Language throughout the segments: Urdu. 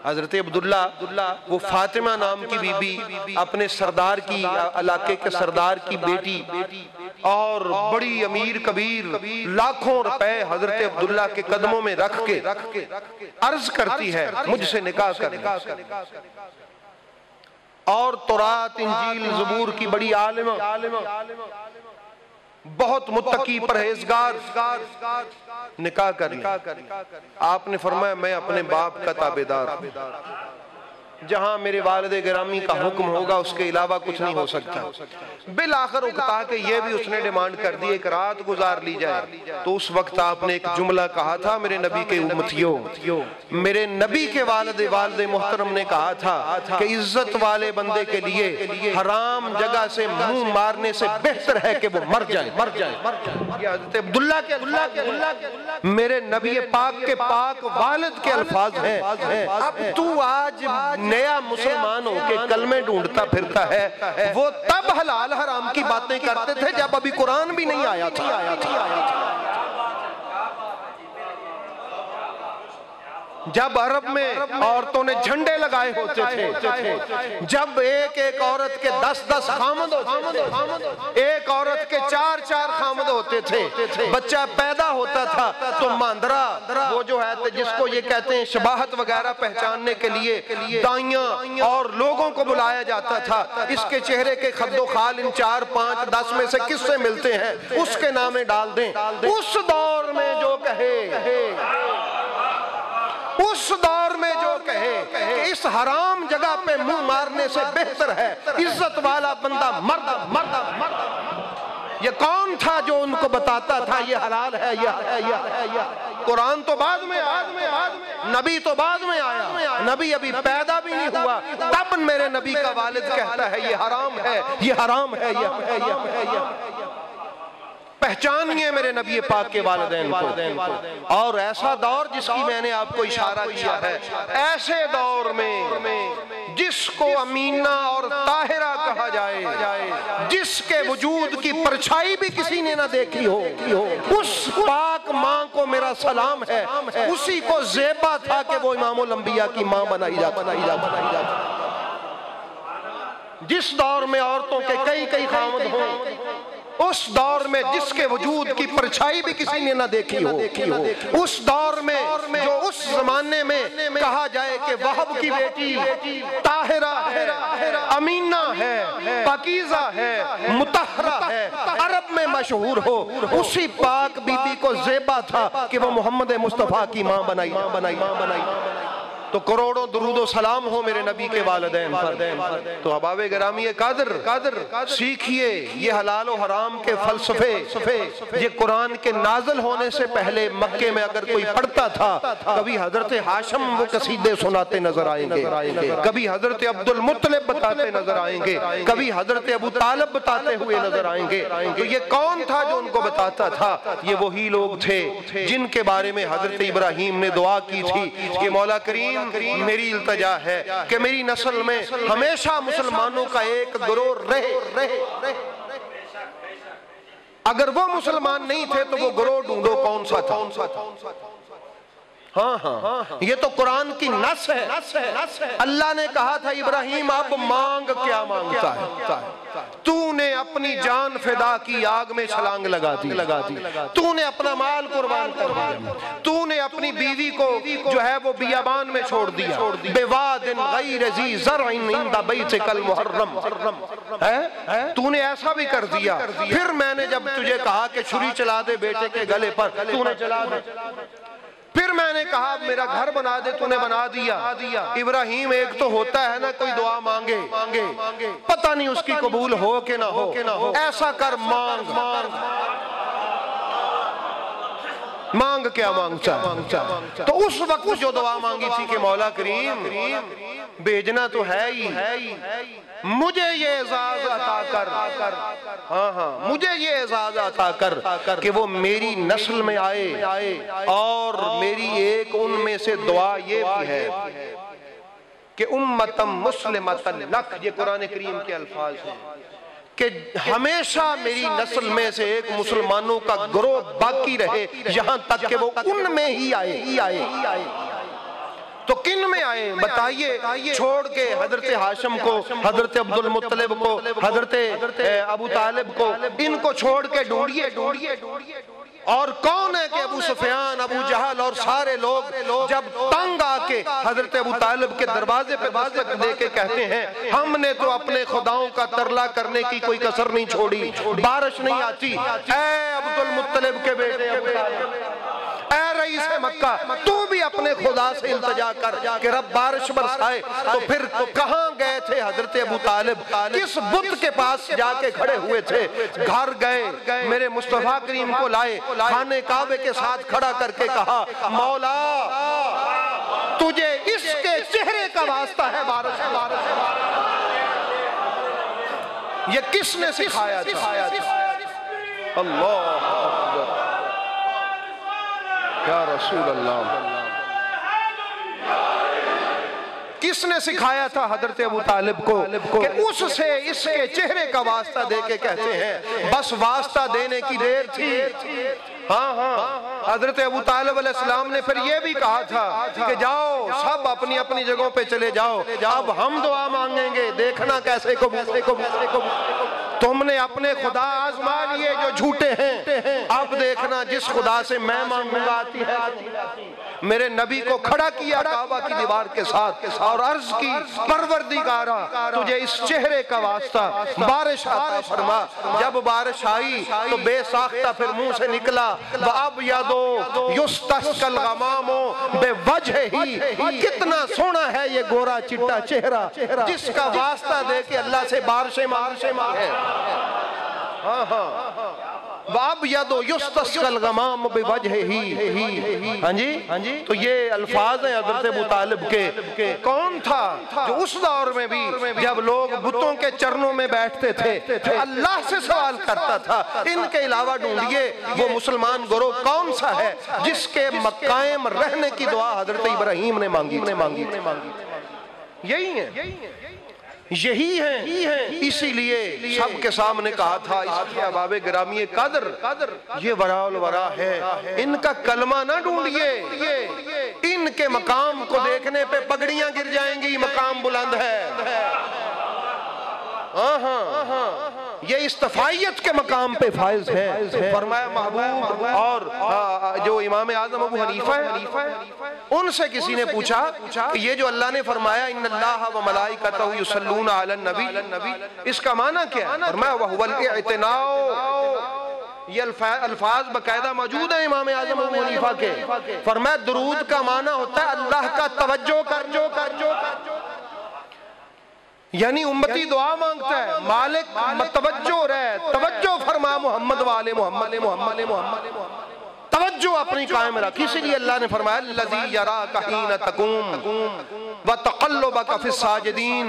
حضرت عبداللہ وہ فاطمہ نام کی بی بی اپنے سردار کی علاقے کے سردار کی بیٹی اور بڑی امیر کبیر لاکھوں روپے حضرت عبداللہ کے قدموں میں رکھ کے عرض کرتی ہے مجھ سے نکاح کرنا، اور تورات انجیل زبور کی بڑی عالمہ، بہت متقی پرہیزگار، نکاح کرنا۔ آپ نے فرمایا میں اپنے باپ کا تابعدار ہوں، جہاں میرے والد گرامی کا حکم ہوگا اس کے علاوہ کچھ نہیں ہو سکتا۔ بالآخر اکتا کہ یہ بھی اس نے ڈیمانڈ کر دی ایک رات گزار لی جائے، تو اس وقت آپ نے ایک جملہ کہا تھا، میرے نبی کے امتیوں، میرے نبی کے والد محترم نے کہا تھا کہ عزت والے بندے کے لیے حرام جگہ سے منہ مارنے سے بہتر ہے کہ وہ مر جائے۔ یہ حضرت عبداللہ کے میرے نبی پاک کے پاک والد کے الفاظ ہیں۔ اب تو آج نیا مسلمان ہو کے کلمے ڈھونڈتا پھرتا ہے، وہ تب حلال حرام کی باتیں کرتے تھے جب ابھی قرآن بھی نہیں آیا تھا، جب عرب میں عورتوں نے جھنڈے لگائے ہوتے تھے، جب ایک ایک عورت کے 10 خامد ہوتے تھے، ایک عورت کے 4 خامد ہوتے تھے، بچہ پیدا ہوتا تھا تو ماندرا وہ جو ہے جس کو یہ کہتے ہیں شباہت وغیرہ پہچاننے کے لیے دائیاں اور لوگوں کو بلایا جاتا تھا، اس کے چہرے کے خد و خال ان 4 5 10 میں سے کس سے ملتے ہیں اس کے نامے ڈال دیں۔ اس دور میں جو کہے کہ اس حرام جگہ پہ منہ مارنے سے بہتر ہے عزت والا بندہ مرد۔ یہ کون تھا جو ان کو بتاتا تھا یہ حلال ہے یہ قرآن تو بعد میں آیا، نبی تو بعد میں آیا، نبی ابھی پیدا بھی نہیں ہوا، تب میرے نبی کا والد کہتا ہے یہ حرام ہے، یہ حرام ہے، یہ پہچانیے میرے نبی پاک کے والدین کو۔ اور ایسا دور جس کی میں نے آپ کو اشارہ کیا ہے، ایسے دور میں جس کو امینہ اور طاہرہ کہا جائے، جس کے وجود کی پرچھائی بھی کسی نے نہ دیکھی ہو، اس پاک ماں کو میرا سلام ہے، اسی کو زیبا تھا کہ وہ امام الانبیاء کی ماں بنائی جاتی۔ جس دور میں عورتوں کے کئی خامد ہوں، اس دور میں جس کے وجود کی پرچھائی بھی کسی نے نہ دیکھی ہو، اس دور میں جو اس زمانے میں کہا جائے کہ وہب کی بیٹی طاہرہ ہے، امینہ ہے، پاکیزہ ہے، مطہرہ ہے، عرب میں مشہور ہو، اسی پاک بی بی کو زیبا تھا کہ وہ محمد مصطفیٰ کی ماں بنائی۔ تو کروڑوں درود و سلام ہو میرے نبی کے والدین پر۔ تو احباب گرامی قادر سیکھیے یہ حلال و حرام کے فلسفے۔ یہ قرآن کے نازل ہونے سے پہلے مکے میں اگر کوئی پڑھتا تھا، کبھی حضرت ہاشم وہ قصیدے سناتے نظر آئیں گے، کبھی حضرت عبد المطلب بتاتے نظر آئیں گے، کبھی حضرت ابو طالب بتاتے ہوئے نظر آئیں گے۔ تو یہ کون تھا جو ان کو بتاتا تھا؟ یہ وہی لوگ تھے جن کے بارے میں حضرت ابراہیم نے دعا کی تھی کہ مولا کریم میری التجا ہے کہ میری نسل میں ہمیشہ مسلمانوں کا ایک گروہ رہے۔ اگر وہ مسلمان نہیں تھے تو وہ گروہ ڈھونڈو کون سا تھا۔ ہاں یہ تو قرآن کی نص ہے۔ اللہ نے کہا تھا ابراہیم اب مانگ کیا مانگتا ہے؟ تو نے اپنی جان فدا کی، آگ میں چھلانگ لگا دی، تو نے اپنا مال قربان کر دیا، تو نے اپنی بیوی کو جو ہے وہ بیابان میں چھوڑ دیا، بواد غیر ذی زرع عند بیتک المحرم، تو نے ایسا بھی کر دیا۔ پھر میں نے جب تجھے کہا کہ چھری چلا دے بیٹے کے گلے پر، تو نے چلا دے۔ پھر میں نے کہا میرا گھر بنا دے، تو نے بنا دیا۔ ابراہیم ایک تو ہوتا ہے نا کوئی دعا مانگے، پتہ نہیں اس کی قبول ہو کہ نہ ہو، ایسا کر مانگ کیا مانگتا ہے؟ تو اس وقت جو دعا مانگی تھی کہ مولا کریم بھیجنا تو ہے ہی، مجھے یہ اعزاز عطا کر، مجھے یہ اعزاز عطا کر کہ وہ میری نسل میں آئے، اور میری ایک ان میں سے دعا یہ بھی ہے کہ امتم مسلمۃ لک، یہ قرآن کریم کے الفاظ ہیں کہ ہمیشہ میری نسل میں سے ایک مسلمانوں کا گروہ باقی رہے یہاں تک کہ وہ ان میں ہی آئے۔ تو کن میں آئے بتائیے؟ چھوڑ کے حضرت ہاشم کو، حضرت عبد المطلب کو، حضرت ابو طالب کو، ان کو چھوڑ کے ڈھونڈیے۔ اور کون ہے کہ ابو سفیان، ابو جہل اور سارے لوگ جب تنگ آ کے حضرت ابو طالب کے دروازے پہ دستک دے کے کہتے ہیں ہم نے تو اپنے خداؤں کا ترلا کرنے کی کوئی کسر نہیں چھوڑی، بارش نہیں آتی، اے عبد المطلب کے بیٹے ابو طالب، اے رئیس مکہ، تو بھی اپنے خدا سے التجا کر کہ رب بارش برسائے۔ تو پھر کہاں گئے تھے حضرت ابو طالب؟ کس بت کے پاس جا کے کھڑے ہوئے تھے؟ گھر گئے، میرے مصطفیٰ کریم کو لائے، خانہ کعبے کے ساتھ کھڑا کر کے کہا مولا تجھے اس کے چہرے کا واسطہ ہے بارش ہے۔ یہ کس نے سکھایا تھا؟ اللہ اکبر یا رسول اللہ، کس نے سکھایا تھا حضرت ابو طالب کو کہ اس سے اس کے چہرے کا واسطہ دے کے کہتے ہیں بس واسطہ دینے کی دیر تھی۔ ہاں حضرت ابو طالب علیہ السلام نے پھر یہ بھی کہا تھا کہ جاؤ سب اپنی اپنی جگہوں پہ چلے جاؤ، اب ہم دعا مانگیں گے، دیکھنا کیسے کو تم نے اپنے خدا آزما لیے جو جھوٹے ہیں، اب دیکھنا جس خدا سے میں مانگوں گا آتی ہے۔ میرے نبی کو کھڑا کیا کعبہ کی دیوار کے ساتھ اور عرض کی پروردگارا تجھے اس چہرے کا واسطہ بارش عطا فرما۔ جب بارش آئی تو بے ساختہ پھر منہ سے نکلا وَأَبْيَضُ يُسْتَسْقَى الْغَمَامُ بِوَجْهِهِ، کتنا سونا ہے یہ گورا چٹا چہرہ جس کا واسطہ دے کے اللہ سے بارشیں مانگے۔ وَأَبْيَضُ يُسْتَسْقَى الْغَمَامُ بِوَجْهِهِ، ہاں جی، تو یہ الفاظ ہیں حضرت ابو طالب کے۔ کون تھا جو اس دور میں بھی جب لوگ بتوں کے چرنوں میں بیٹھتے تھے اللہ سے سوال کرتا تھا؟ ان کے علاوہ ڈھونڈیے وہ مسلمان گروہ کون سا ہے جس کے قائم رہنے کی دعا حضرت ابراہیم نے مانگی؟ یہی ہیں، اسی لیے سب کے سامنے کہا تھا اس کے احباب گرامی قدر یہ وراء الورا ہے، ان کا کلمہ نہ ڈھونڈیے، ان کے مقام کو دیکھنے پہ پگڑیاں گر جائیں گی، مقام بلند ہے۔ یہ استفائیت کے مقام پہ فائز ہے۔ فرمایا محبوب اور جو امام اعظم ابو حنیفہ ہے ان سے کسی نے پوچھا کہ یہ جو اللہ نے فرمایا ان اللہ و ملائکتہ یصلون علی النبی، اس کا معنی کیا ہے؟ فرمایا وَهُوَ الْإِعْتِنَاءُ، یہ الفاظ باقاعدہ موجود ہیں امام اعظم ابو حنیفہ کے۔ فرمایا درود کا معنی ہوتا ہے اللہ کا توجہ کر، یعنی امتی دعا مانگتا ہے مالک متوجہ رہے، توجہ فرما محمد والے محمد، توجہ اپنی قائم رکھ۔ اسی لیے اللہ نے فرمایا الذی یراک حین تقوم وتقلبک فی الساجدین،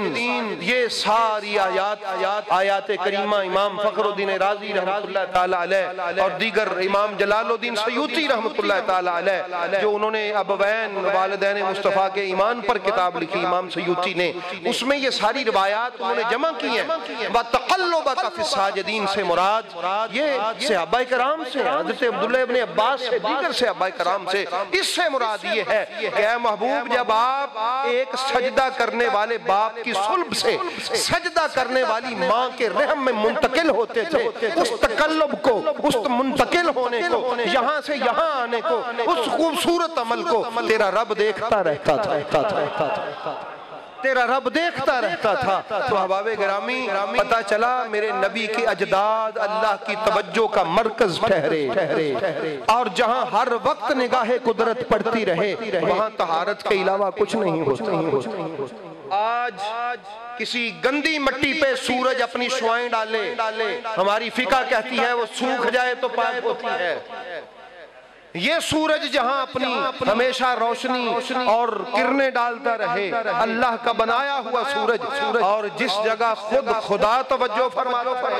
یہ ساری آیات کریمہ امام فخر الدین رازی رحمۃ اللہ تعالی علیہ اور دیگر امام جلال الدین سیوطی رحمۃ اللہ تعالی علیہ جو انہوں نے ابوین والدین مصطفیٰ کے ایمان پر کتاب لکھی امام سیوطی نے، اس میں یہ ساری روایات انہوں نے جمع کی ہیں۔ وتقلبک فی الساجدین سے مراد یہ صحابہ کرام سے، حضرت عبداللہ ابن عباس سے، دیگر صحابہ کرام سے، اس سے مراد یہ ہے کہ اے محبوب جب آپ ایک سجدہ کرنے والے باپ کی صلب سے سجدہ کرنے والی ماں کے رحم میں منتقل ہوتے تھے، اس تقلب کو، اس منتقل ہونے کو، یہاں سے یہاں آنے کو، اس خوبصورت عمل کو تیرا رب دیکھتا رہتا تھا، تیرا رب دیکھتا رہتا تھا۔ تو احباب گرامی پتہ چلا میرے نبی کے اجداد اللہ کی توجہ کا مرکز ٹھہرے، اور جہاں ہر وقت نگاہ قدرت پڑتی رہے وہاں طہارت کے علاوہ کچھ نہیں ہوتا۔ آج کسی گندی مٹی پہ سورج اپنی شعائیں ڈالے، ہماری فقہ کہتی ہے وہ سوکھ جائے تو پاک ہوتی ہے۔ یہ سورج جہاں اپنی ہمیشہ روشنی اور کرنیں ڈالتا رہے، اللہ کا بنایا ہوا سورج، اور جس جگہ خود خدا توجہ فرماتا ہے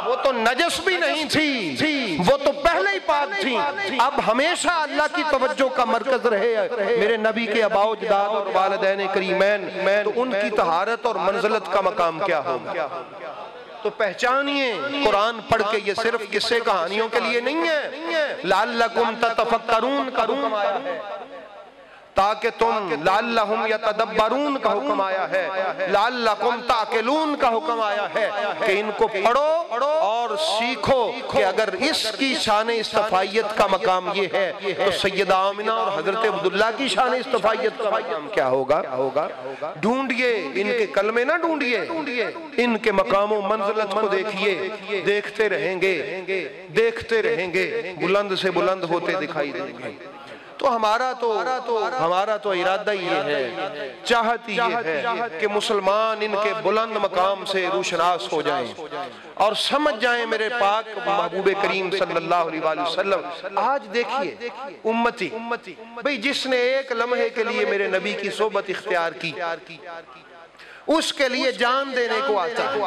وہ تو نجس بھی نہیں تھی، وہ تو پہلے ہی پاک تھی، اب ہمیشہ اللہ کی توجہ کا مرکز رہے میرے نبی کے آباء و اجداد اور والدین کریمین، تو ان کی طہارت اور منزلت کا مقام کیا ہوگا؟ تو پہچانیے قرآن پڑھ کے یہ صرف قصے کہانیوں کے لیے نہیں ہے، لعلکم تتفکرون کا حکم آیا ہے، تاکہ تم لعلہم یتدبرون کا حکم آیا ہے، لعلکم تاکلون کا حکم آیا ہے کہ ان کو پڑھو اور سیکھو کہ اگر اس کی شان استفائیت کا مقام یہ ہے تو سیدہ آمنہ اور حضرت عبداللہ کی شان استفائیت کا مقام کیا ہوگا؟ ڈھونڈیے ان کے کلمے نہ ڈھونڈیے، ان کے مقام و منزلت کو دیکھیے، دیکھتے رہیں گے، بلند سے بلند ہوتے دکھائی دیں گے۔ تو ہمارا تو ارادہ یہ ہے، چاہت یہ ہے کہ مسلمان ان کے بلند مقام سے روشناس ہو جائیں اور سمجھ جائیں میرے پاک محبوب کریم صلی اللہ علیہ وآلہ وسلم۔ آج دیکھیے امتی بھئی جس نے ایک لمحے کے لیے میرے نبی کی صحبت اختیار کی اس کے لیے جان دینے کو آتا ہے،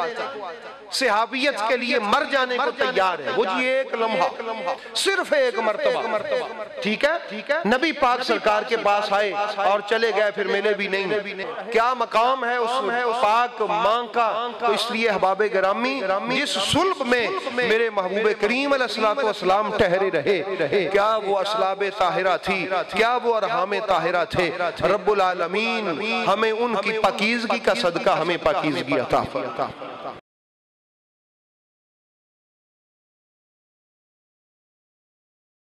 صحابیت کے لیے مر جانے کو تیار ہے، وہ جی ایک لمحہ، صرف ایک مرتبہ، ٹھیک ہے؟ نبی پاک سرکار کے پاس آئے اور چلے گئے، پھر ملے بھی نہیں۔ کیا مقام ہے اس پاک ماں کا؟ تو اس لیے احباب گرامی جس صلب میں میرے محبوب کریم علیہ السلام ٹھہرے رہے، کیا وہ اصلاب طاہرہ تھی، کیا وہ ارحام طاہرہ تھے؟ رب العالمین ہمیں ان کی پاکیزگی کا صدقہ ہمیں پاکیزگی عطا فرمائے۔